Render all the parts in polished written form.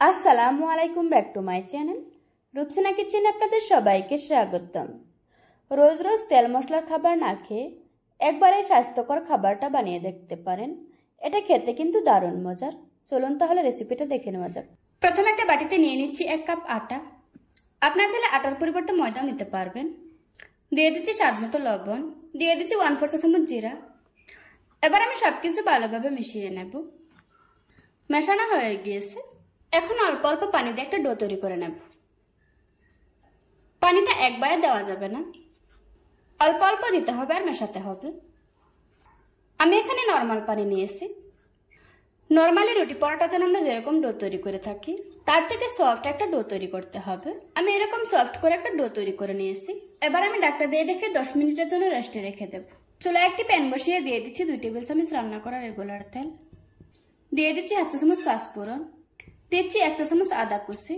আসসালামু আলাইকুম, back to my channel Rupsina কিচেনে আপনাদের সবাইকে স্বাগতম। রোজ রোজ তেল মশলার খাবার না খেয়ে একবার এই স্বাস্থ্যকর খাবারটা বানিয়ে দেখতে পারেন। এটা খেতে কিন্তু দারুণ মজার। চলুন তাহলে রেসিপিটা দেখে নেওয়া যাক। প্রথমে একটা বাটিতে নিয়ে নিচ্ছি 1 কাপ আটা। আপনারা চাইলে আটার পরিবর্তে ময়দাও নিতে পারবেন। দিয়ে দিচ্ছি স্বাদ মতো লবণ, দিয়ে দিচ্ছি 1/4 চা চামচ জিরা। এবার আমি সবকিছু ভালোভাবে মিশিয়ে নেব। মেশানো হয়ে গিয়েছে। এখন অল্প অল্প পানি দিয়ে একটা ডো তৈরি করে নেব। পানিটা একবারে দেওয়া যাবে না, অল্প অল্প দিতে হবে আর মেশাতে হবে। আমি এখানে নরমাল পানি নিয়েছি। নরমালি রুটি পরোটার জন্য আমরা যেরকম ডো তৈরি করে থাকি তার থেকে সফট একটা ডো তৈরি করতে হবে। আমি এরকম সফট করে একটা ডো তৈরি করে নিয়েছি। এবার আমি ডাকটা দিয়ে রেখে 10 মিনিটের জন্য রেস্টে রেখে দেব। চুলায় একটি প্যান বসিয়ে দিয়ে দিচ্ছি 2 টেবিল চামচ রান্না করা রেগুলার তেল। দিয়ে দিচ্ছি 1 চা চামচ পাঁচফোড়ন, দিচ্ছি 1 চা চামচ আদা কুচি,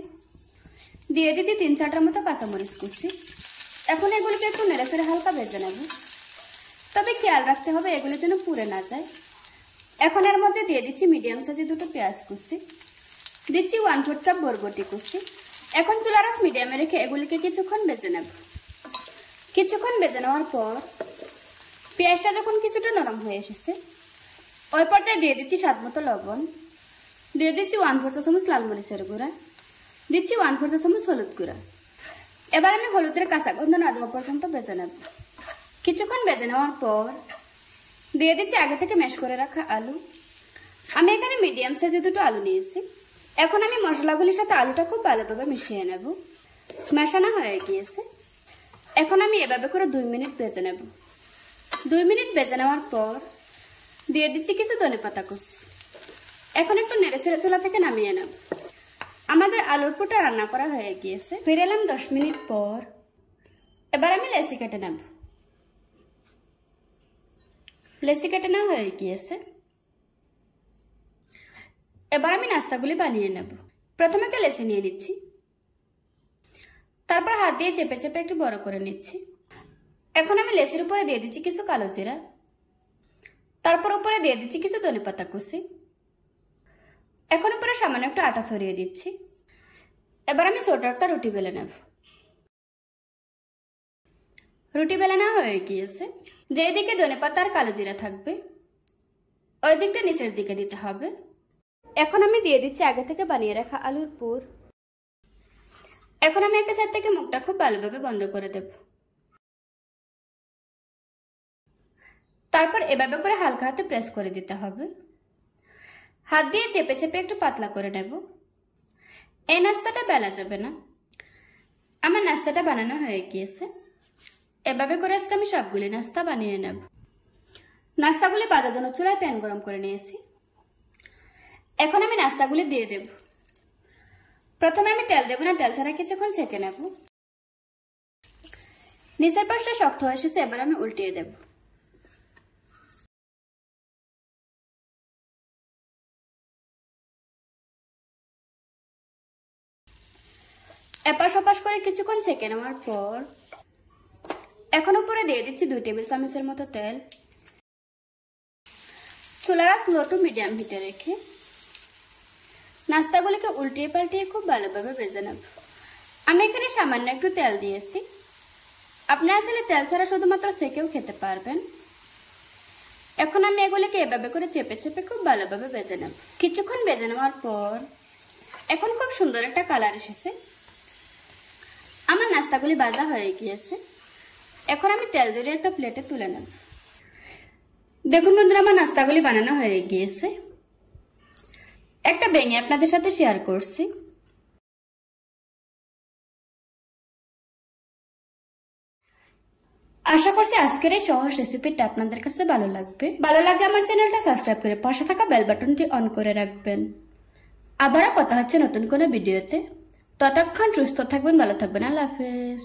দিয়ে দিচ্ছি 3-4টার মতো কাঁচামরিচ কুচি। এখন এগুলিকে একটু নেড়েচেড়ে হালকা ভেজে নেব, তবে খেয়াল রাখতে হবে এগুলো যেন পুড়ে না যায়। এখন এর মধ্যে দিয়ে দিচ্ছি মিডিয়াম সাইজের 2টো পেঁয়াজ কুচি, দিচ্ছি 1/4 কাপ বরবটি কুচি। এখন চুলার আঁচ মিডিয়ামে রেখে এগুলিকে কিছুক্ষণ ভেজে নেব। কিছুক্ষণ ভেজে নেওয়ার পর পেঁয়াজটা যখন কিছুটা নরম হয়ে এসেছে ওই পর্যায়ে দিয়ে দিচ্ছি স্বাদ মতো লবণ, দিয়ে দিচ্ছি 1/4 চা চামচ লাল মরিচের গুঁড়া, দিচ্ছি 1/4 চা চামচ হলুদ গুঁড়া। এবার আমি হলুদের কাঁচা গন্ধ না যাওয়া পর্যন্ত ভেজে নেব। কিছুক্ষণ ভেজে নেওয়ার পর দিয়ে দিচ্ছি আগে থেকে ম্যাশ করে রাখা আলু। আমি এখানে মিডিয়াম সাইজে 2টো আলু নিয়েছি। এখন আমি মশলাগুলির সাথে আলুটা খুব ভালোভাবে মিশিয়ে নেব। মেশানো হয়ে গিয়েছে। এখন আমি এভাবে করে 2 মিনিট ভেজে নেব। 2 মিনিট ভেজে নেওয়ার পর দিয়ে দিচ্ছি কিছু ধনেপাতা কুচি। এখন একটু নেড়েচেড়ে চুলা থেকে নামিয়ে নেব। আমাদের আলুর পুরটা রান্না করা হয়ে গিয়েছে। ফিরে এলাম 10 মিনিট পর। এবার আমি লেচি কেটে নেব। লেচি কেটে নেওয়া হয়ে গিয়েছে। এবার আমি নাস্তাগুলি বানিয়ে নেব। প্রথমে একটা লেচি নিয়ে নিচ্ছি, তারপর হাত দিয়ে চেপে চেপে একটু বড় করে নিচ্ছি। এখন আমি লেচির উপরে দিয়ে দিচ্ছি কিছু কালো জিরা, তারপর উপরে দিয়ে দিচ্ছি কিছু ধনেপাতা কুচি। এখন উপরে সামান্য একটু আটা ছড়িয়ে দিচ্ছি। এবার আমি ছোট একটা রুটি বেলে নেব। রুটি বেলে নেওয়া হয়ে গিয়েছে। যেদিকে ধনেপাতা আর কালো জিরা থাকবে ওই দিকটা নিচের দিকে দিতে হবে। এখন আমি দিয়ে দিচ্ছি আগে থেকে বানিয়ে রাখা আলুর পুর। এখন আমি একটা সাইড থেকে মুখটা খুব ভালোভাবে বন্ধ করে দেব। তারপর এভাবে করে হালকা হাতে প্রেস করে দিতে হবে। হাত দিয়ে চেপে চেপে একটু পাতলা করে নেব। এই নাস্তাটা বেলা যাবে না। আমার নাস্তাটা বানানো হয়ে গিয়েছে। এভাবে করে আজকে আমি সবগুলি নাস্তা বানিয়ে নেব। নাস্তাগুলি ভাজার জন্য চুলায় প্যান গরম করে নিয়েছি। এখন আমি নাস্তাগুলি দিয়ে দেব। প্রথমে আমি তেল দেব না, তেল ছাড়া কিছুক্ষণ ছেঁকে নেব। নিচের পাশটা শক্ত হয়ে এসেছে। এবার আমি উল্টিয়ে দেব। এপাশ ওপাশ করে কিছুক্ষণ ছেঁকে নেওয়ার পর এখন উপরে দিয়ে দিচ্ছি 2 টেবিল চামচের মতো তেল। চুলার আঁচ লো টু মিডিয়াম হিটে রেখে নাস্তাগুলিকে উল্টিয়ে পাল্টিয়ে খুব ভালোভাবে ভেজে নেব। আমি এখানে সামান্য একটু তেল দিয়েছি। আপনারা আসলে তেল ছাড়া শুধুমাত্র সেকেও খেতে পারবেন। এখন আমি এগুলিকে এভাবে করে চেপে চেপে খুব ভালোভাবে ভেজে নেব। কিছুক্ষণ ভেজে নেওয়ার পর এখন খুব সুন্দর একটা কালার এসেছে। আমার নাস্তাগুলি ভাজা হয়ে গিয়েছে। এখন আমি তেল জড়িয়ে একটা প্লেটে তুলে নেব। দেখুন বন্ধুরা, আমার নাস্তাগুলি বানানো হয়ে গিয়েছে। একটা ভেঙে আপনাদের সাথে শেয়ার করছি। আশা করছি আজকের এই সহজ রেসিপিটা আপনাদের কাছে ভালো লাগবে। ভালো লাগলে আমার চ্যানেলটা সাবস্ক্রাইব করে পাশে থাকা বেল বাটনটি অন করে রাখবেন। আবারও কথা হচ্ছে নতুন কোনো ভিডিওতে। ততক্ষণ সুস্থ থাকবেন, ভালো থাকবেন। আল্লাহ হাফেজ।